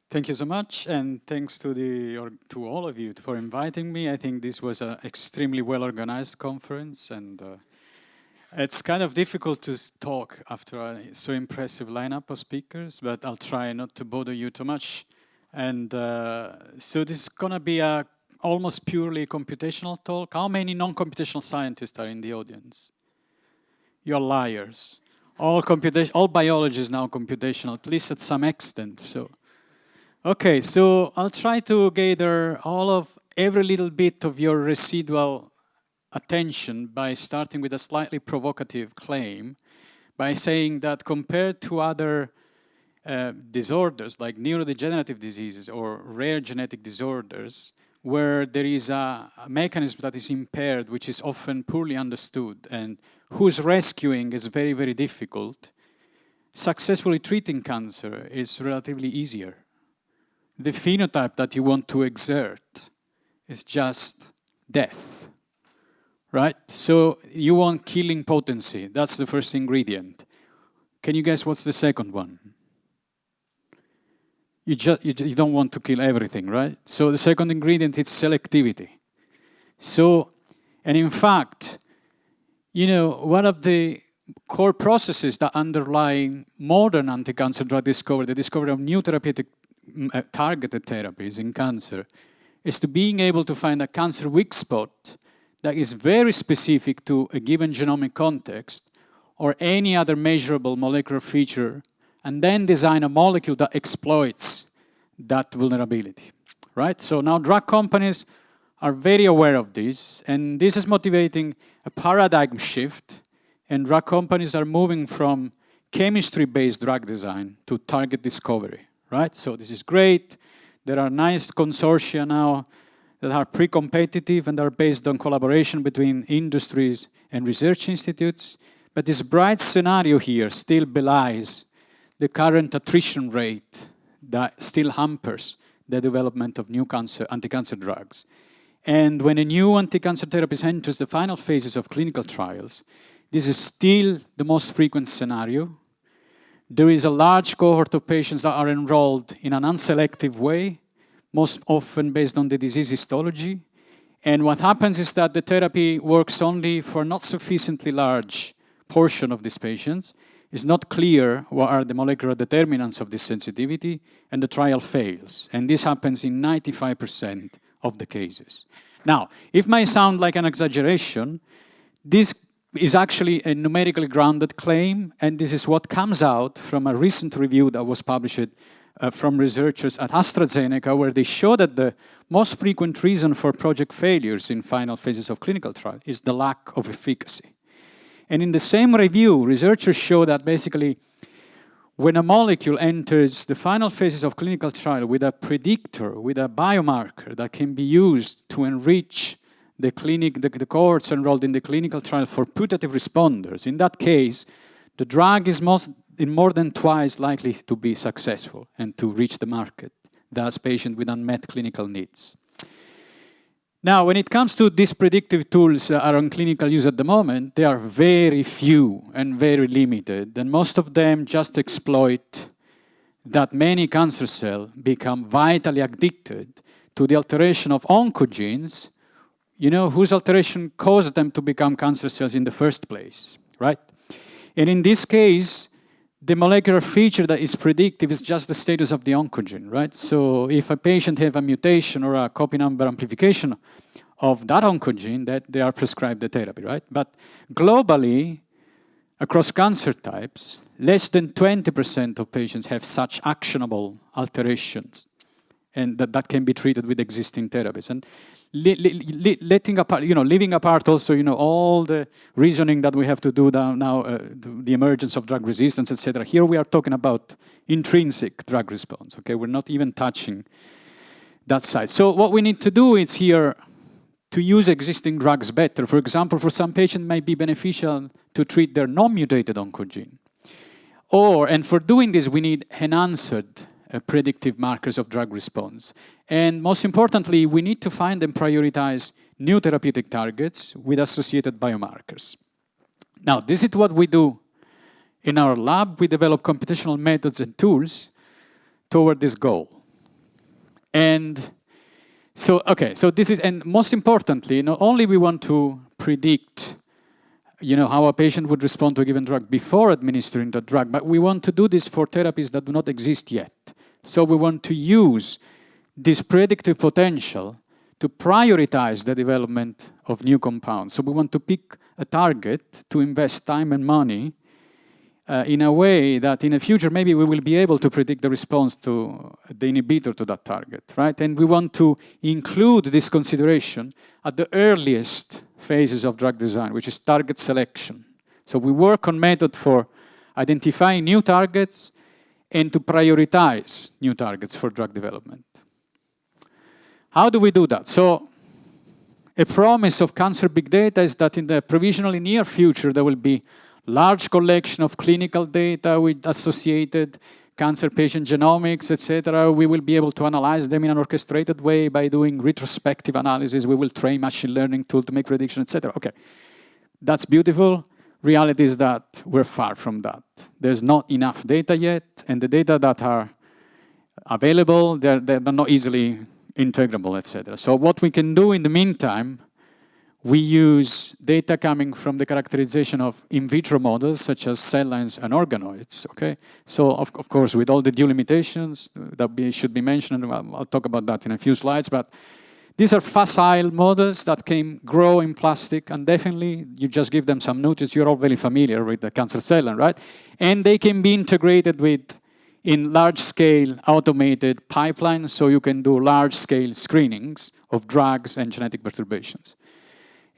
Thank you so much, and thanks to to all of you for inviting me. I think this was an extremely well-organized conference, and it's kind of difficult to talk after a so impressive lineup of speakers, but I'll try not to bother you too much. And so this is gonna be a almost purely computational talk. How many non-computational scientists are in the audience? You're liars. All biology is now computational, at least at some extent. So, okay, so I'll try to gather every little bit of your residual attention by starting with a slightly provocative claim, by saying that compared to other disorders like neurodegenerative diseases or rare genetic disorders, where there is a mechanism that is impaired, which is often poorly understood, and whose rescuing is very, very difficult, successfully treating cancer is relatively easier. The phenotype that you want to exert is just death, right? So you want killing potency. That's the first ingredient. Can you guess what's the second one? You don't want to kill everything, right? So the second ingredient is selectivity. So, and in fact, you know, one of the core processes that underlie modern anti-cancer drug discovery, the discovery of new therapeutic targeted therapies in cancer, is to being able to find a cancer weak spot that is very specific to a given genomic context or any other measurable molecular feature, and then design a molecule that exploits that vulnerability, right? So now drug companies are very aware of this, and this is motivating a paradigm shift, and drug companies are moving from chemistry-based drug design to target discovery, right? So this is great. There are nice consortia now that are pre-competitive and are based on collaboration between industries and research institutes, but this bright scenario here still belies the current attrition rate that still hampers the development of new anti-cancer drugs. And when a new anti-cancer therapy enters the final phases of clinical trials, this is still the most frequent scenario. There is a large cohort of patients that are enrolled in an unselective way, most often based on the disease histology. And what happens is that the therapy works only for not sufficiently large portion of these patients. It's not clear what are the molecular determinants of this sensitivity, and the trial fails. And this happens in 95% of the cases. Now, it might sound like an exaggeration. This is actually a numerically grounded claim, and this is what comes out from a recent review that was published from researchers at AstraZeneca, where they show that the most frequent reason for project failures in final phases of clinical trial is the lack of efficacy. And in the same review, researchers show that basically when a molecule enters the final phases of clinical trial with a predictor, with a biomarker that can be used to enrich the cohorts enrolled in the clinical trial for putative responders, in that case, the drug is more than twice likely to be successful and to reach the market, thus patients with unmet clinical needs. Now, when it comes to these predictive tools that are on clinical use at the moment, they are very few and very limited, and most of them just exploit that many cancer cells become vitally addicted to the alteration of oncogenes, you know, whose alteration caused them to become cancer cells in the first place, right? And in this case, the molecular feature that is predictive is just the status of the oncogene, right? So if a patient has a mutation or a copy number amplification of that oncogene, that they are prescribed the therapy, right? But globally, across cancer types, less than 20% of patients have such actionable alterations, and that can be treated with existing therapies. And leaving apart also, you know, all the reasoning that we have to do now, the emergence of drug resistance, etc. Here we are talking about intrinsic drug response, okay? We're not even touching that side. So what we need to do is here to use existing drugs better. For example, for some patients it might be beneficial to treat their non-mutated oncogene. And for doing this, we need enhanced predictive markers of drug response. And most importantly, we need to find and prioritize new therapeutic targets with associated biomarkers. Now, this is what we do in our lab. We develop computational methods and tools toward this goal. And so, okay, so this is, and most importantly, not only we want to predict how a patient would respond to a given drug before administering the drug, but we want to do this for therapies that do not exist yet. So we want to use this predictive potential to prioritize the development of new compounds. So we want to pick a target to invest time and money in a way that in the future maybe we will be able to predict the response to the inhibitor to that target, right? And we want to include this consideration at the earliest phases of drug design, which is target selection. So we work on method for identifying new targets and to prioritize new targets for drug development. How do we do that? So a promise of cancer big data is that in the provisionally near future there will be large collection of clinical data with associated cancer patient genomics, etc. We will be able to analyze them in an orchestrated way by doing retrospective analysis. We will train machine learning tool to make prediction, etc. Okay, that's beautiful. Reality is that we're far from that. There's not enough data yet, and the data that are available, they're not easily integrable, etc. So what we can do in the meantime, we use data coming from the characterization of in vitro models, such as cell lines and organoids, okay? So, of course, with all the due limitations that should be mentioned, and I'll talk about that in a few slides, but these are facile models that can grow in plastic, and definitely you just give them some nutrients. You're all very familiar with the cancer cell line, right? And they can be integrated in large-scale automated pipelines, so you can do large-scale screenings of drugs and genetic perturbations.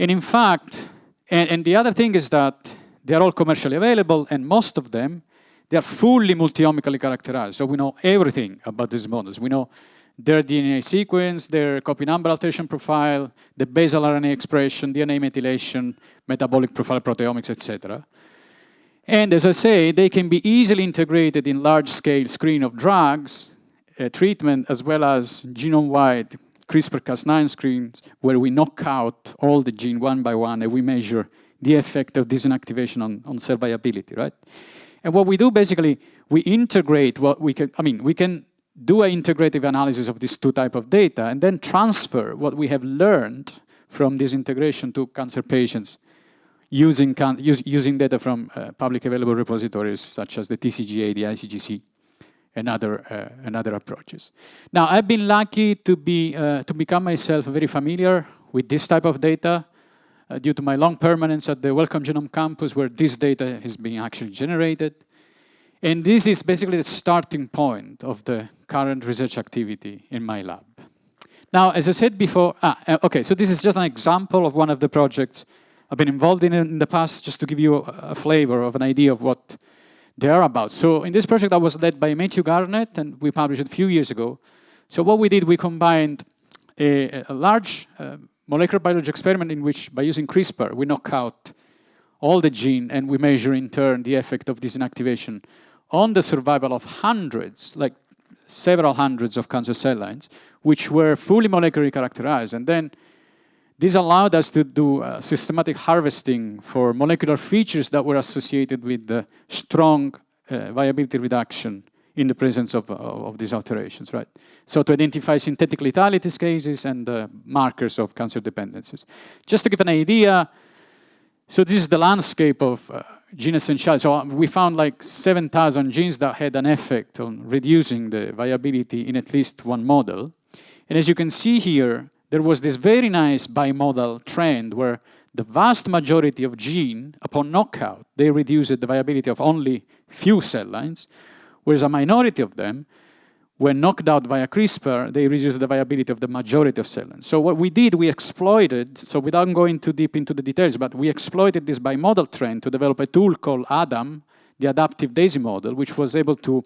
And in fact, and the other thing is that they're all commercially available, and most of them, they're fully multi-omically characterized. So we know everything about these models. We know their DNA sequence, their copy number alteration profile, the basal RNA expression, DNA methylation, metabolic profile, proteomics, etc. And as I say, they can be easily integrated in large-scale screen of drugs, treatment, as well as genome-wide CRISPR-Cas9 screens, where we knock out all the gene one by one, and we measure the effect of this inactivation on cell viability, right? And what we do, basically, we integrate what we can, we can do an integrative analysis of these two types of data, and then transfer what we have learned from this integration to cancer patients using data from public available repositories, such as the TCGA, the ICGC, and other approaches. Now, I've been lucky to become myself very familiar with this type of data due to my long permanence at the Wellcome Genome Campus, where this data is being actually generated. And this is basically the starting point of the current research activity in my lab. Now, as I said before, okay, so this is just an example of one of the projects I've been involved in the past, just to give you a flavor of an idea of what they are about. So in this project, I was led by Matthew Garnett, and we published it a few years ago. So what we did, we combined a large molecular biology experiment in which, by using CRISPR, we knock out all the gene, and we measure in turn the effect of this inactivation on the survival of hundreds, like several hundreds of cancer cell lines, which were fully molecularly characterized. And then this allowed us to do systematic harvesting for molecular features that were associated with the strong viability reduction in the presence of these alterations, right? So to identify synthetic lethality cases and markers of cancer dependencies. Just to give an idea, so this is the landscape of gene essentiality. So we found like 7,000 genes that had an effect on reducing the viability in at least one model. And as you can see here, there was this very nice bimodal trend where the vast majority of gene, upon knockout, they reduced the viability of only few cell lines, whereas a minority of them, when knocked out via CRISPR, they reduced the viability of the majority of cell lines. So what we did, we exploited, so without going too deep into the details, but we exploited this bimodal trend to develop a tool called ADAM, the adaptive DAISY model, which was able to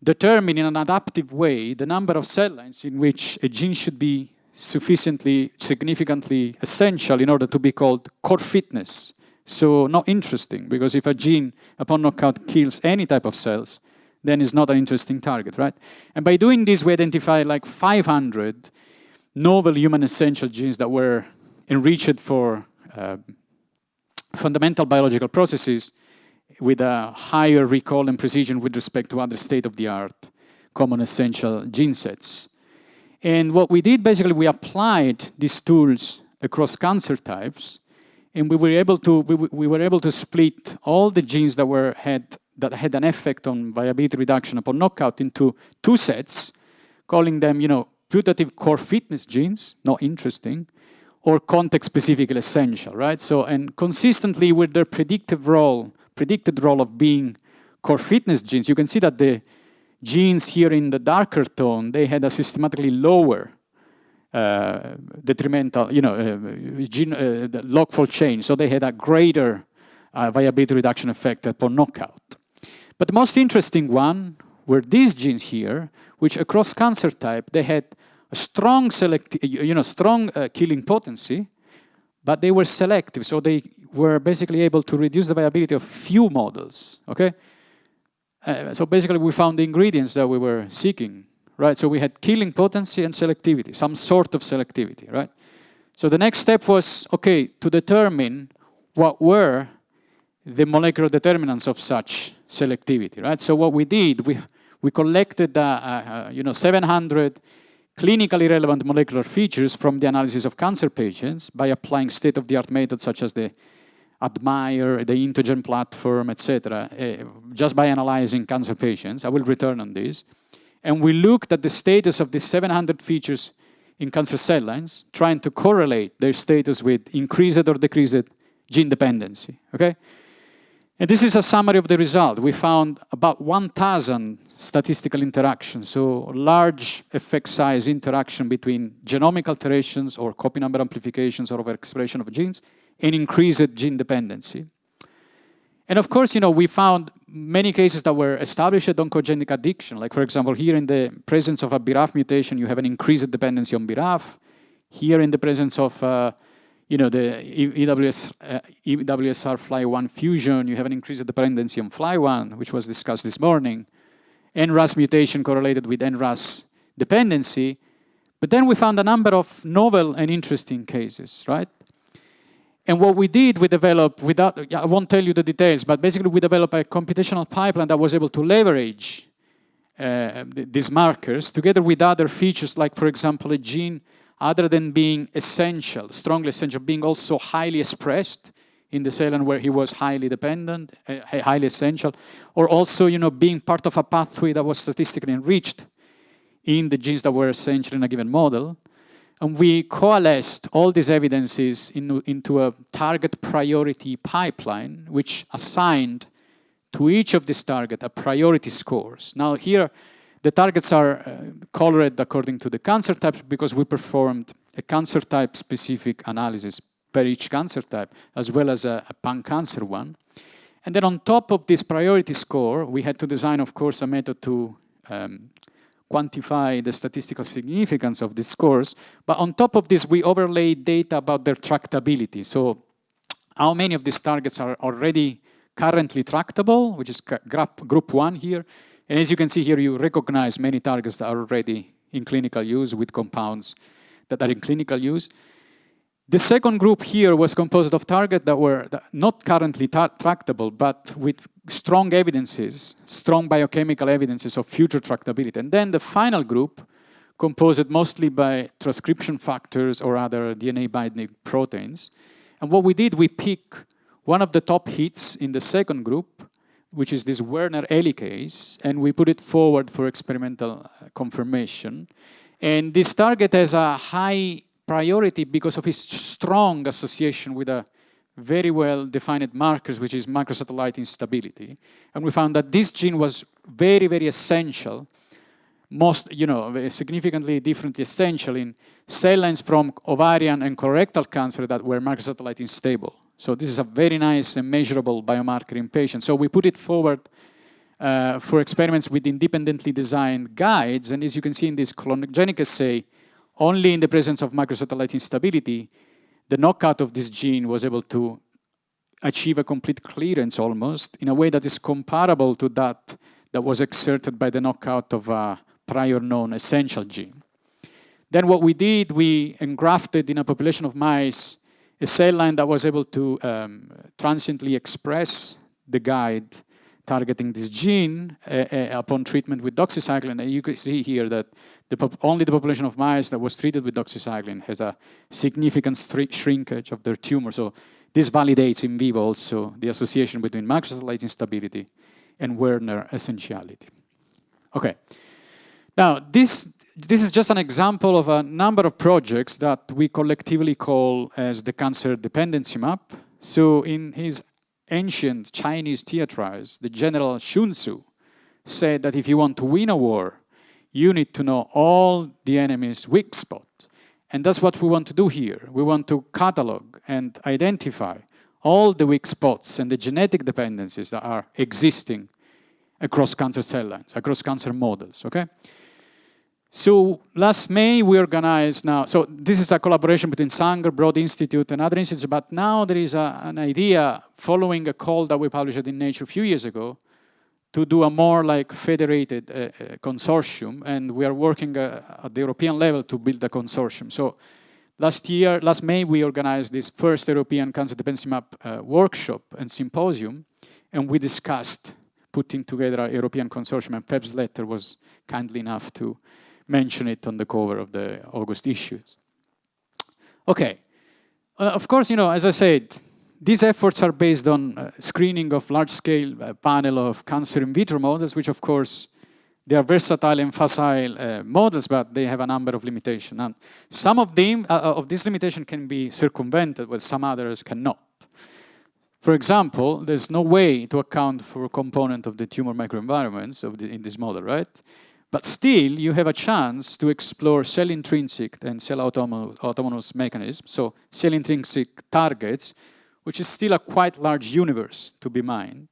determine in an adaptive way the number of cell lines in which a gene should be sufficiently, significantly essential in order to be called core fitness. So not interesting, because if a gene, upon knockout, kills any type of cells, then it's not an interesting target, right? And by doing this, we identified like 500 novel human essential genes that were enriched for fundamental biological processes with a higher recall and precision with respect to other state-of-the-art common essential gene sets. And what we did, basically, we applied these tools across cancer types, and we were able to split all the genes that had an effect on viability reduction upon knockout into two sets, calling them, putative core fitness genes, not interesting, or context-specifically essential, right? So, and consistently with their predicted role of being core fitness genes, you can see that the genes here in the darker tone, they had a systematically lower detrimental, the log-fold change. So they had a greater viability reduction effect upon knockout. But the most interesting one were these genes here, which across cancer type, they had a strong killing potency, but they were selective. So they were basically able to reduce the viability of few models, okay? So basically we found the ingredients that we were seeking, right? So we had killing potency and selectivity, some sort of selectivity, right? So the next step was, okay, to determine what were the molecular determinants of such selectivity, right? So what we did, we collected 700 clinically relevant molecular features from the analysis of cancer patients by applying state-of-the-art methods such as the Admire, the Intogen platform, etc., just by analyzing cancer patients. I will return on this. And we looked at the status of the 700 features in cancer cell lines, trying to correlate their status with increased or decreased gene dependency, okay? And this is a summary of the result. We found about 1,000 statistical interactions, so large effect size interaction between genomic alterations or copy number amplifications or overexpression of genes and increased gene dependency. And of course, we found many cases that were established oncogenic addiction. Like, for example, here in the presence of a BRAF mutation, you have an increased dependency on BRAF. Here in the presence of the EWSR Fly1 fusion, you have an increased dependency on Fly1, which was discussed this morning. NRAS mutation correlated with NRAS dependency. But then we found a number of novel and interesting cases, right? And what we did, we developed, I won't tell you the details, but basically we developed a computational pipeline that was able to leverage these markers together with other features, like, for example, a gene, other than being essential, strongly essential, being also highly expressed in the cell and where he was highly dependent, highly essential, or also, being part of a pathway that was statistically enriched in the genes that were essential in a given model. And we coalesced all these evidences into a target priority pipeline, which assigned to each of these targets a priority scores. Now here, the targets are colored according to the cancer types because we performed a cancer type specific analysis per each cancer type, as well as a pan-cancer one. And then on top of this priority score, we had to design, of course, a method to quantify the statistical significance of these scores. But on top of this, we overlaid data about their tractability. So how many of these targets are already currently tractable, which is group 1 here. And as you can see here, you recognize many targets that are already in clinical use with compounds that are in clinical use. The second group here was composed of targets that were not currently tractable, but with strong evidences, strong biochemical evidences of future tractability. And then the final group, composed mostly by transcription factors or other DNA-binding proteins. And what we did, we picked one of the top hits in the second group, which is this Werner helicase, and we put it forward for experimental confirmation. And this target has a high priority because of its strong association with a very well-defined markers, which is microsatellite instability. And we found that this gene was very, very essential, significantly differently essential in cell lines from ovarian and colorectal cancer that were microsatellite unstable. So this is a very nice and measurable biomarker in patients. So we put it forward for experiments with independently designed guides. And as you can see in this clonogenic assay, only in the presence of microsatellite instability, the knockout of this gene was able to achieve a complete clearance almost in a way that is comparable to that was exerted by the knockout of a prior known essential gene. Then what we did, we engrafted in a population of mice a cell line that was able to transiently express the guide targeting this gene upon treatment with doxycycline. And you can see here that only the population of mice that was treated with doxycycline has a significant shrinkage of their tumor. So this validates in vivo also the association between macrosatellite instability and Werner essentiality. Okay. Now, this is just an example of a number of projects that we collectively call as the cancer dependency map. So in his ancient Chinese theatrice, the general Sun Tzu said that if you want to win a war, you need to know all the enemy's weak spots. And that's what we want to do here. We want to catalog and identify all the weak spots and the genetic dependencies that are existing across cancer cell lines, across cancer models, okay? So last May, we organized now, so this is a collaboration between Sanger, Broad Institute, and other institutes, but now there is an idea following a call that we published in Nature a few years ago to do a more like federated consortium, and we are working at the European level to build a consortium. So last May, we organized this first European Cancer Dependency Map workshop and symposium, and we discussed putting together a European consortium, and Pep's letter was kindly enough to mention it on the cover of the August issues. Okay, of course, you know, as I said, these efforts are based on screening of large-scale panel of cancer in vitro models, which of course, they are versatile and facile models, but they have a number of limitations. And some of them, of these limitations can be circumvented, while some others cannot. For example, there's no way to account for a component of the tumor microenvironments in this model, right? But still, you have a chance to explore cell-intrinsic and cell-autonomous mechanisms, so cell-intrinsic targets, which is still a quite large universe to be mined.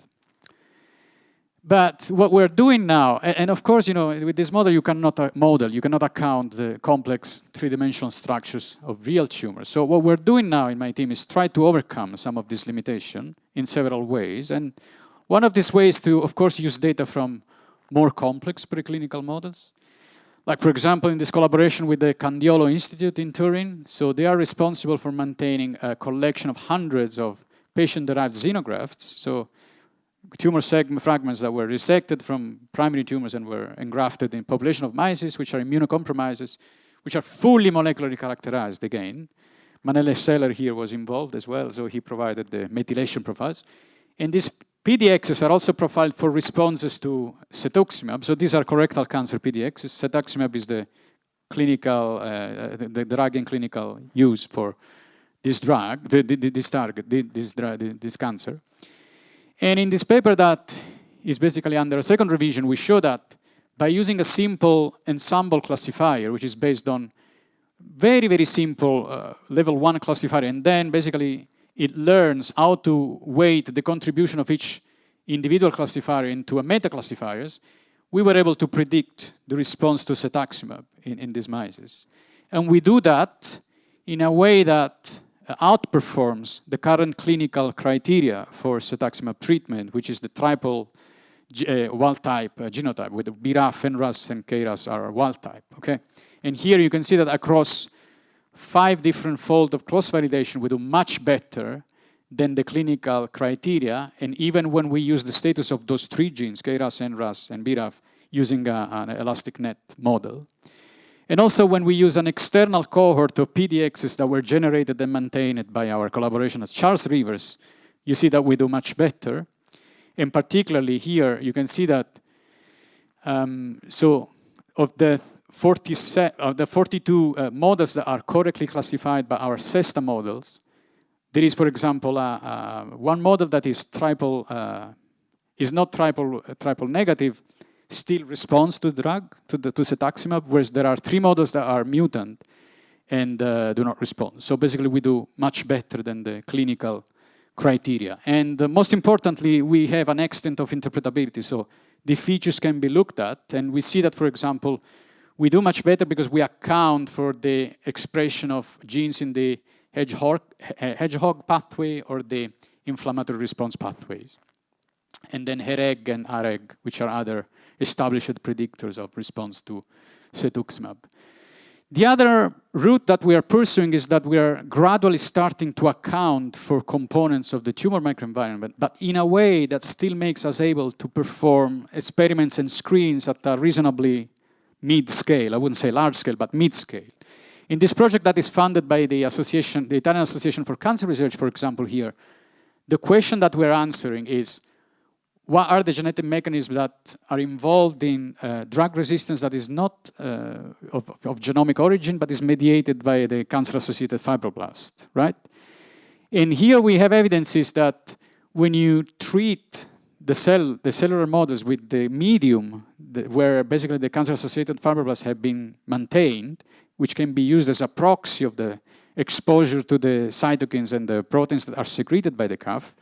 But what we're doing now, and of course, you know, with this model, you cannot account the complex three-dimensional structures of real tumors. So what we're doing now in my team is try to overcome some of this limitation in several ways. And one of these ways to, of course, use data from more complex preclinical models. Like, for example, in this collaboration with the Candiolo Institute in Turin, so they are responsible for maintaining a collection of hundreds of patient-derived xenografts, so tumor fragments that were resected from primary tumors and were engrafted in population of mice, which are immunocompromised, which are fully molecularly characterized again. Manele Seller here was involved as well, so he provided the methylation profiles. And these PDXs are also profiled for responses to cetuximab. So these are colorectal cancer PDXs. Cetuximab is the clinical, the drug in clinical use for this drug, this target, this cancer. And in this paper that is basically under a second revision, we show that by using a simple ensemble classifier, which is based on very, very simple level 1 classifier, and then basically it learns how to weight the contribution of each individual classifier into a meta-classifiers, we were able to predict the response to cetuximab in these mice. And we do that in a way that outperforms the current clinical criteria for cetuximab treatment, which is the triple wild-type genotype, with the BRAF, NRAS, and KRAS are wild-type, okay? And here you can see that across 5 different folds of cross-validation, we do much better than the clinical criteria, and even when we use the status of those 3 genes, KRAS, NRAS, and BRAF, using an elastic net model. And also when we use an external cohort of PDXs that were generated and maintained by our collaboration as Charles Rivers, you see that we do much better. And particularly here, you can see that, so of the 42 models that are correctly classified by our CESTA models, there is, for example, one model that is not triple negative, still responds to the drug, to cetuximab, whereas there are 3 models that are mutant and do not respond. So basically, we do much better than the clinical criteria. And most importantly, we have an extent of interpretability. So the features can be looked at, and we see that, for example, we do much better because we account for the expression of genes in the hedgehog pathway or the inflammatory response pathways. And then HEREG and AREG, which are other established predictors of response to cetuximab. The other route that we are pursuing is that we are gradually starting to account for components of the tumor microenvironment, but in a way that still makes us able to perform experiments and screens at a reasonably mid-scale. I wouldn't say large scale, but mid-scale. In this project that is funded by the association, the Italian Association for Cancer Research, for example, here, the question that we're answering is, what are the genetic mechanisms that are involved in drug resistance that is not of genomic origin, but is mediated by the cancer-associated fibroblast, right? And here we have evidences that when you treat the cellular models with the medium, where basically the cancer-associated fibroblasts have been maintained, which can be used as a proxy of the exposure to the cytokines and the proteins that are secreted by the CAF,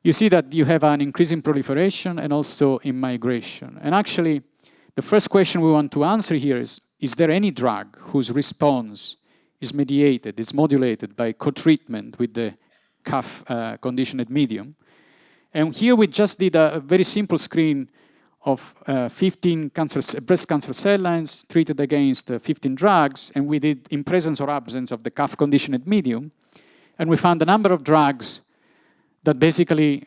you see that you have an increase in proliferation and also in migration. And actually, the first question we want to answer here is there any drug whose response is mediated, is modulated by co-treatment with the CAF conditioned medium? And here we just did a very simple screen of 15 breast cancer cell lines treated against 15 drugs, and we did in presence or absence of the CAF conditioned medium, and we found a number of drugs that basically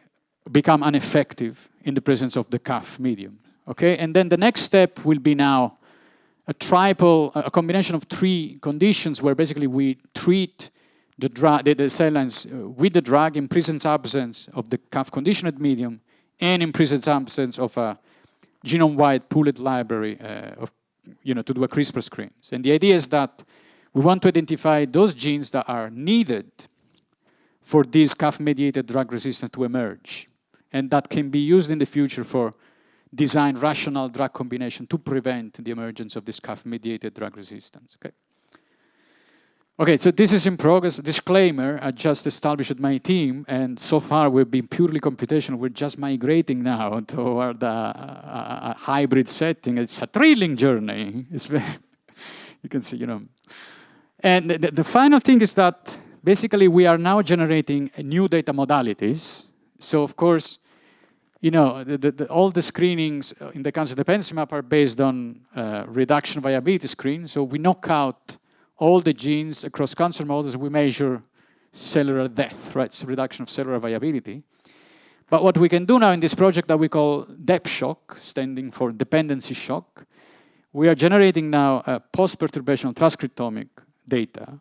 become ineffective in the presence of the CAF medium. Okay, and then the next step will be now a combination of 3 conditions where basically we treat the cell lines with the drug in presence absence of the CAF conditioned medium and in presence absence of a genome-wide pooled library to do a CRISPR screens. And the idea is that we want to identify those genes that are needed for this CAF-mediated drug resistance to emerge. And that can be used in the future for design rational drug combination to prevent the emergence of this CAF-mediated drug resistance. Okay. Okay, so this is in progress. Disclaimer, I just established my team, and so far we've been purely computational. We're just migrating now toward a hybrid setting. It's a thrilling journey. It's very, you can see, And the final thing is that basically we are now generating new data modalities. So of course, all the screenings in the cancer dependency map are based on reduction viability screen. So we knock out all the genes across cancer models. We measure cellular death, right? So reduction of cellular viability. But what we can do now in this project that we call DEP shock, standing for dependency shock, we are generating now post-perturbational transcriptomic data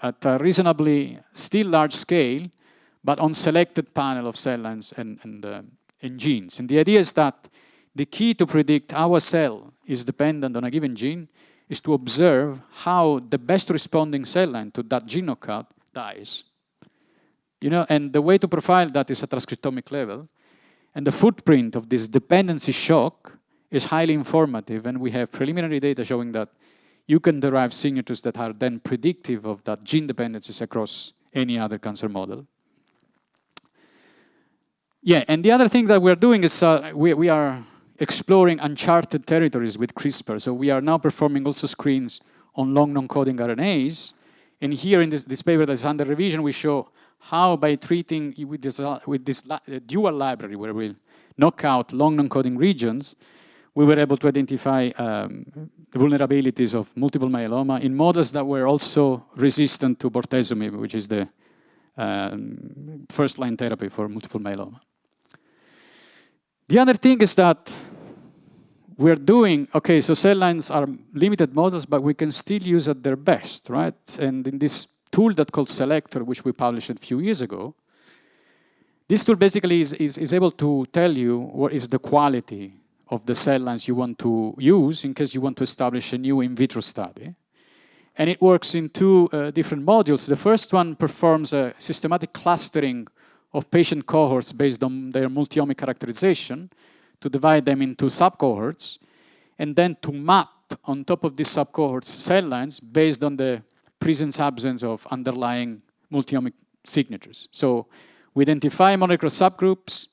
at a reasonably still large scale, but on selected panel of cell lines and genes. And the idea is that the key to predict how a cell is dependent on a given gene is to observe how the best responding cell line to that gene knockout dies. And the way to profile that is at transcriptomic level. And the footprint of this dependency shock is highly informative, and we have preliminary data showing that you can derive signatures that are then predictive of that gene dependencies across any other cancer model. Yeah, and the other thing that we're doing is we are exploring uncharted territories with CRISPR. So we are now performing also screens on long non-coding RNAs. And here in this paper that is under revision, we show how by treating with this dual library where we'll knock out long non-coding regions, we were able to identify the vulnerabilities of multiple myeloma in models that were also resistant to bortezomib, which is the first-line therapy for multiple myeloma. The other thing is that we're doing, okay, so cell lines are limited models, but we can still use at their best, right? And in this tool that called Selector, which we published a few years ago, this tool basically is able to tell you what is the quality of the cell lines you want to use in case you want to establish a new in vitro study. And it works in 2 different modules. The first one performs a systematic clustering of patient cohorts based on their multi-omic characterization to divide them into subcohorts, and then to map on top of these subcohorts cell lines based on the presence-absence of underlying multi-omic signatures. So we identify molecular subgroups,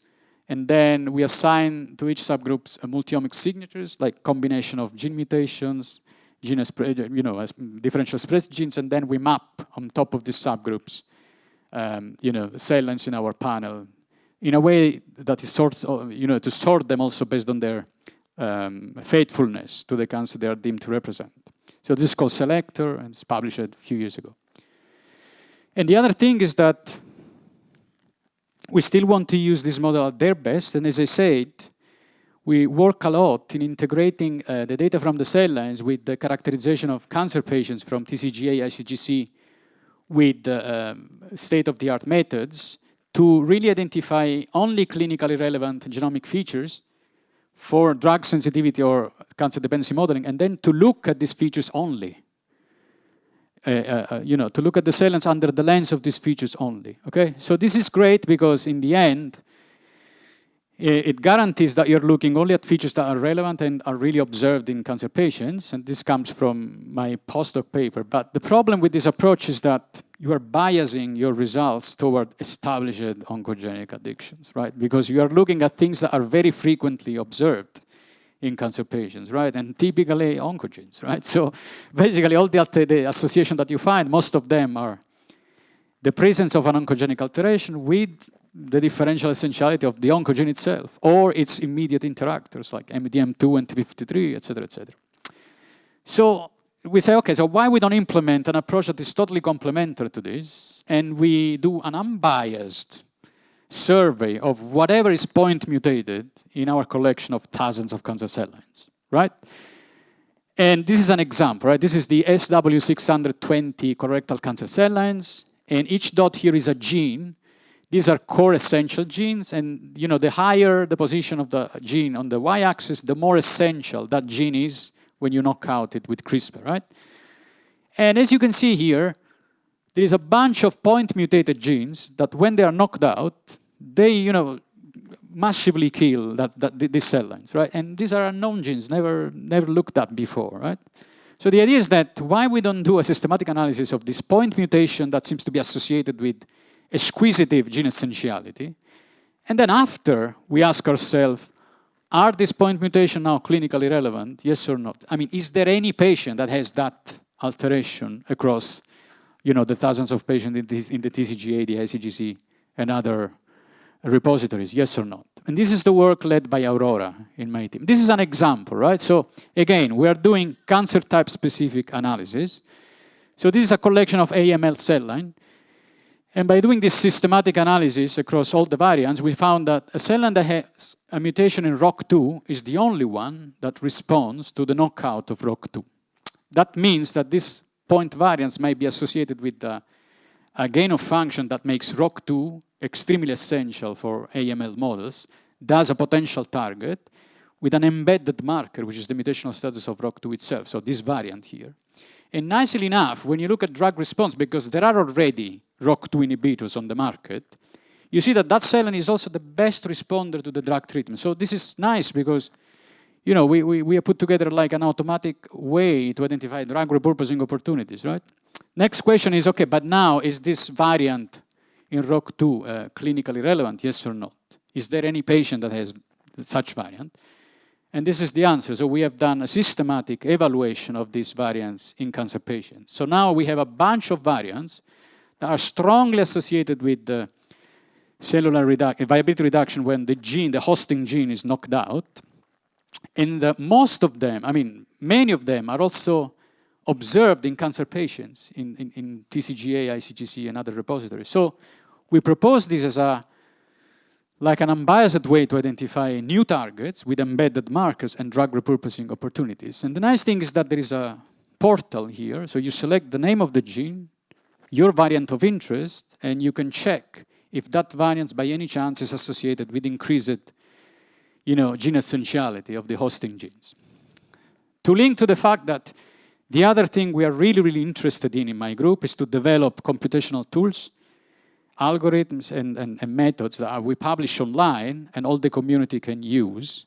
and then we assign to each subgroups a multi-omic signatures, like combination of gene mutations, differential expressed genes, and then we map on top of these subgroups, cell lines in our panel in a way that is to sort them also based on their faithfulness to the cancer they are deemed to represent. So this is called Selector, and it's published a few years ago. And the other thing is that we still want to use this model at their best, and as I said, we work a lot in integrating the data from the cell lines with the characterization of cancer patients from TCGA, ICGC with state-of-the-art methods to really identify only clinically relevant genomic features for drug sensitivity or cancer dependency modeling, and then to look at these features only. To look at the cell lines under the lens of these features only, okay? So this is great because in the end, it guarantees that you're looking only at features that are relevant and are really observed in cancer patients, and this comes from my postdoc paper. But the problem with this approach is that you are biasing your results toward established oncogenic addictions, right? Because you are looking at things that are very frequently observed in cancer patients, right? And typically oncogenes, right? So basically all the association that you find, most of them are the presence of an oncogenic alteration with the differential essentiality of the oncogene itself, or its immediate interactors like MDM2 and TP53, et cetera, et cetera. So we say, okay, so why we don't implement an approach that is totally complementary to this, and we do an unbiased survey of whatever is point mutated in our collection of thousands of cancer cell lines, right? And this is an example, right? This is the SW620 colorectal cancer cell lines, and each dot here is a gene. These are core essential genes, and the higher the position of the gene on the y-axis, the more essential that gene is when you knock out it with CRISPR, right? And as you can see here, there is a bunch of point mutated genes that when they are knocked out, they, massively kill these cell lines, right? And these are unknown genes, never looked at before, right? So the idea is that why we don't do a systematic analysis of this point mutation that seems to be associated with exquisitive gene essentiality, and then after we ask ourselves, are these point mutation now clinically relevant, yes or not? I mean, is there any patient that has that alteration across the thousands of patients in the TCGA, the ICGC, and other repositories, yes or not? And this is the work led by Aurora in my team. This is an example, right? So again, we are doing cancer type specific analysis. So this is a collection of AML cell line. And by doing this systematic analysis across all the variants, we found that a cell line that has a mutation in ROC2 is the only one that responds to the knockout of ROC2. That means that this point variance may be associated with a gain of function that makes ROC2 extremely essential for AML models, thus a potential target, with an embedded marker, which is the mutational status of ROC2 itself, so this variant here. And nicely enough, when you look at drug response, because there are already ROC2 inhibitors on the market, you see that cell line is also the best responder to the drug treatment. So this is nice because we have put together like an automatic way to identify drug repurposing opportunities, right? Next question is, okay, but now is this variant in ROC2 clinically relevant, yes or not? Is there any patient that has such variant? And this is the answer. So we have done a systematic evaluation of these variants in cancer patients. So now we have a bunch of variants that are strongly associated with the cellular viability reduction when the gene, the hosting gene, is knocked out. And most of them, many of them are also observed in cancer patients in TCGA, ICGC, and other repositories. So we propose this as like an unbiased way to identify new targets with embedded markers and drug repurposing opportunities. And the nice thing is that there is a portal here. So you select the name of the gene, your variant of interest, and you can check if that variant by any chance is associated with increased gene essentiality of the hosting genes. To link to the fact that the other thing we are really, really interested in my group is to develop computational tools, algorithms, and methods that we publish online and all the community can use.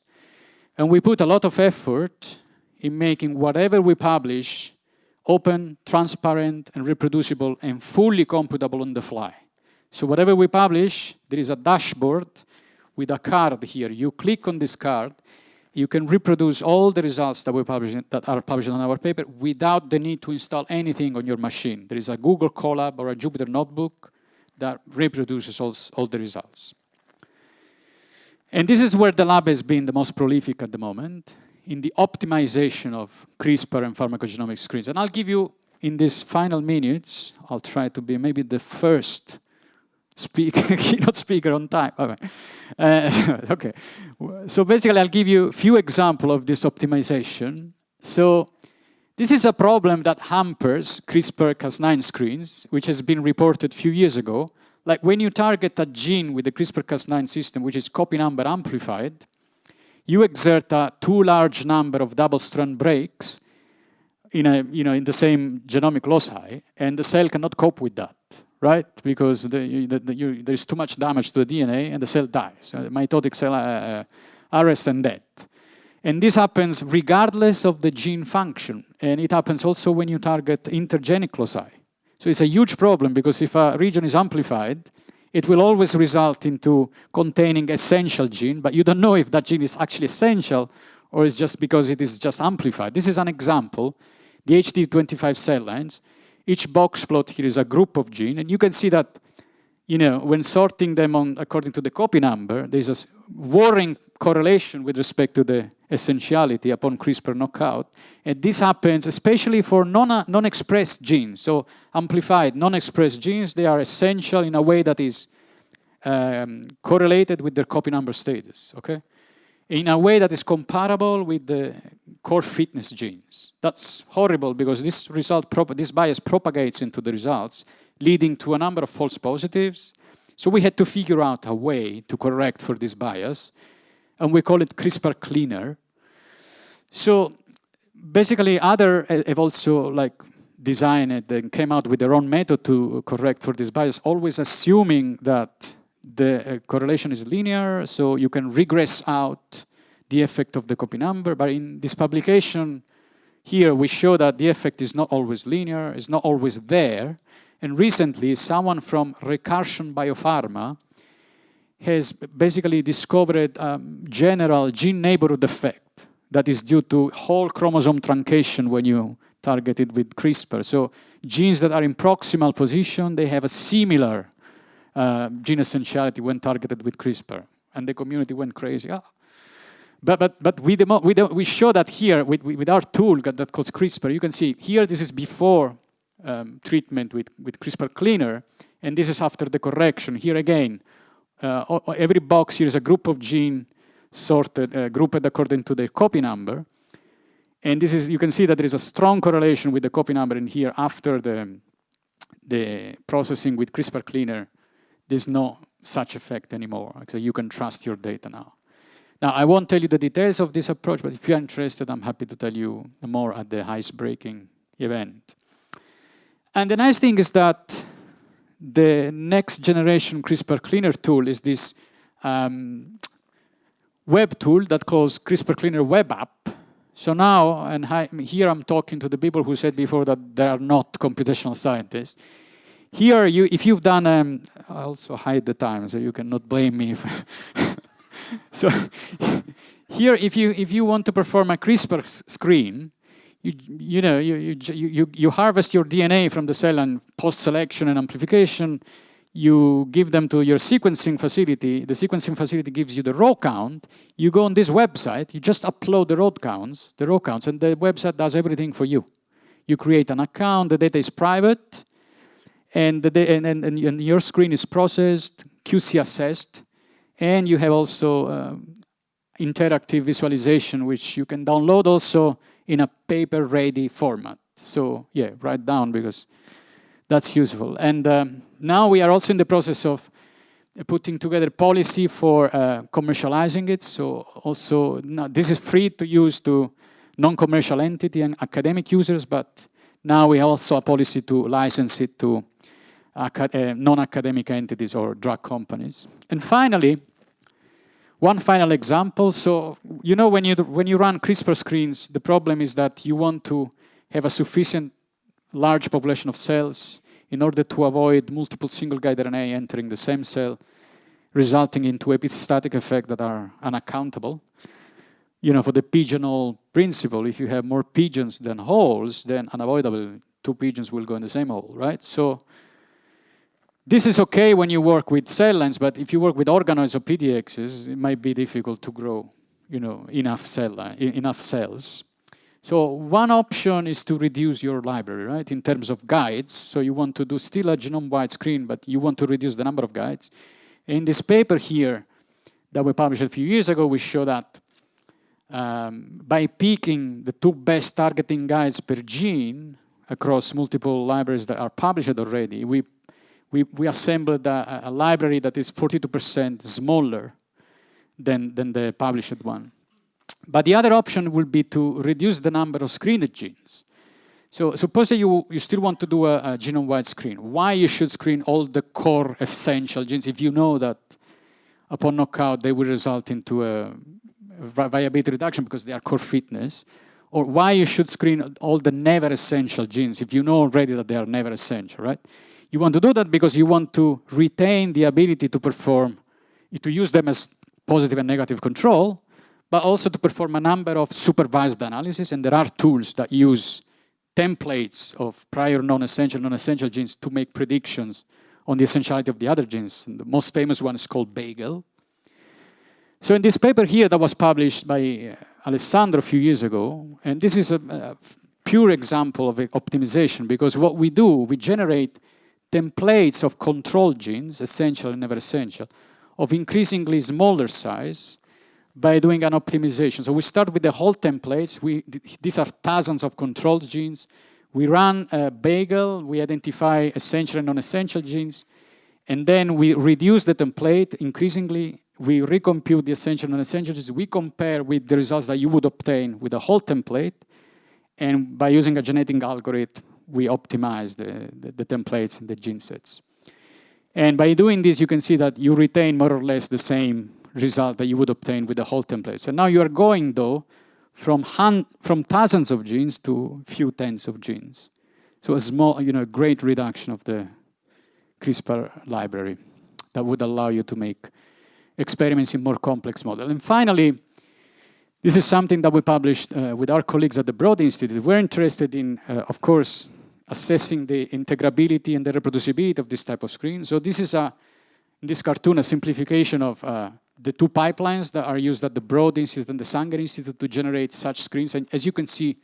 And we put a lot of effort in making whatever we publish open, transparent, and reproducible, and fully computable on the fly. So whatever we publish, there is a dashboard with a card here. You click on this card, you can reproduce all the results that are published on our paper without the need to install anything on your machine. There is a Google Colab or a Jupyter Notebook that reproduces all the results. And this is where the lab has been the most prolific at the moment. in the optimization of CRISPR and pharmacogenomic screens. And I'll give you, in these final minutes, I'll try to be maybe the first keynote speaker on time. Okay. So basically, I'll give you a few examples of this optimization. So this is a problem that hampers CRISPR-Cas9 screens, which has been reported a few years ago. Like when you target a gene with the CRISPR-Cas9 system, which is copy number amplified, you exert a too large number of double-strand breaks in the same genomic loci, and the cell cannot cope with that, right? Because there's too much damage to the DNA, and the cell dies. Mitotic cell arrest and death. And this happens regardless of the gene function, and it happens also when you target intergenic loci. So it's a huge problem, because if a region is amplified, it will always result into containing essential gene, but you don't know if that gene is actually essential or it's just because it is just amplified. This is an example, the HD25 cell lines. Each box plot here is a group of genes, and you can see that, when sorting them according to the copy number, there's a worrying correlation with respect to the essentiality upon CRISPR knockout. And this happens especially for non-expressed genes. So amplified non-expressed genes, they are essential in a way that is correlated with their copy number status, okay? In a way that is comparable with the core fitness genes. That's horrible, because this bias propagates into the results, leading to a number of false positives. So we had to figure out a way to correct for this bias, and we call it CRISPR cleaner. So basically, others have also designed it and came out with their own method to correct for this bias, always assuming that the correlation is linear, so you can regress out the effect of the copy number. But in this publication here, we show that the effect is not always linear, it's not always there. And recently, someone from Recursion Biopharma has basically discovered a general gene neighborhood effect that is due to whole chromosome truncation when you target it with CRISPR. So genes that are in proximal position, they have a similar gene essentiality when targeted with CRISPR. And the community went crazy. But we show that here with our tool that calls CRISPR. You can see here, this is before treatment with CRISPR cleaner, and this is after the correction. Here again, every box here is a group of genes sorted, grouped according to the copy number. And this is, you can see that there is a strong correlation with the copy number in here after the processing with CRISPR cleaner. There's no such effect anymore. So you can trust your data now. Now, I won't tell you the details of this approach, but if you're interested, I'm happy to tell you more at the ice-breaking event. And the nice thing is that the next generation CRISPR cleaner tool is this web tool that calls CRISPR cleaner web app. So now, and here I'm talking to the people who said before that they are not computational scientists. Here, if you've done, I also hide the time, so you cannot blame me. So here, if you want to perform a CRISPR screen, you harvest your DNA from the cell, and post-selection and amplification, you give them to your sequencing facility. The sequencing facility gives you the row count. You go on this website, you just upload the row counts, and the website does everything for you. You create an account, the data is private, and your screen is processed, QC assessed, and you have also interactive visualization, which you can download also in a paper-ready format. So yeah, write down, because that's useful. And now we are also in the process of putting together policy for commercializing it. So also, now this is free to use to non-commercial entity and academic users, but now we also have a policy to license it to non-academic entities or drug companies. And finally, one final example. So, when you run CRISPR screens, the problem is that you want to have a sufficient large population of cells in order to avoid multiple single-guide RNA entering the same cell, resulting into epistatic effects that are unaccountable. For the pigeonhole principle, if you have more pigeons than holes, then unavoidably 2 pigeons will go in the same hole, right? So this is okay when you work with cell lines, but if you work with organoids or PDXs, it might be difficult to grow enough cells. So one option is to reduce your library, right, in terms of guides. So you want to do still a genome-wide screen, but you want to reduce the number of guides. In this paper here that we published a few years ago, we show that by picking the 2 best targeting guides per gene across multiple libraries that are published already, we assembled a library that is 42% smaller than the published one. But the other option will be to reduce the number of screened genes. So suppose that you still want to do a genome-wide screen. Why you should screen all the core essential genes if you know that upon knockout they will result into a viability reduction because they are core fitness? Or why you should screen all the never essential genes if you know already that they are never essential, right? You want to do that because you want to retain the ability to perform, to use them as positive and negative control, but also to perform a number of supervised analyses. And there are tools that use templates of prior non-essential genes to make predictions on the essentiality of the other genes. And the most famous one is called Bagel. So in this paper here that was published by Alessandro a few years ago, and this is a pure example of optimization, because what we do, we generate templates of control genes, essential and never essential, of increasingly smaller size by doing an optimization. So we start with the whole templates. These are thousands of control genes. We run a Bagel, we identify essential and non-essential genes, and then we reduce the template increasingly. We recompute the essential and non-essential genes. We compare with the results that you would obtain with the whole template, and by using a genetic algorithm, we optimize the templates and the gene sets. And by doing this, you can see that you retain more or less the same result that you would obtain with the whole template. So now you are going, though, from thousands of genes to a few tens of genes. So a small, great reduction of the CRISPR library that would allow you to make experiments in more complex models. And finally, this is something that we published with our colleagues at the Broad Institute. We're interested in, of course, assessing the integrability and the reproducibility of this type of screen. So this is in this cartoon, a simplification of the 2 pipelines that are used at the Broad Institute and the Sanger Institute to generate such screens. And as you can see,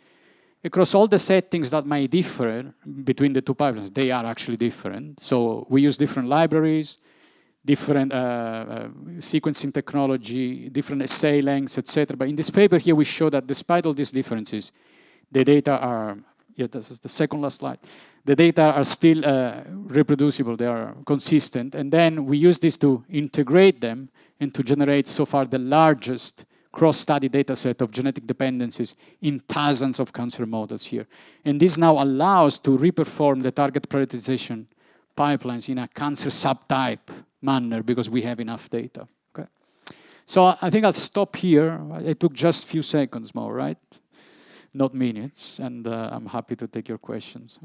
across all the settings that might differ between the 2 pipelines, they are actually different. So we use different libraries, different sequencing technology, different assay lengths, etc. But in this paper here, we show that despite all these differences, the data are, this is the second last slide, the data are still reproducible, they are consistent. And then we use this to integrate them and to generate so far the largest cross-study data set of genetic dependencies in thousands of cancer models here. And this now allows to reperform the target prioritization pipelines in a cancer subtype manner because we have enough data. Okay. So I think I'll stop here. It took just a few seconds more, right? Not minutes, and I'm happy to take your questions.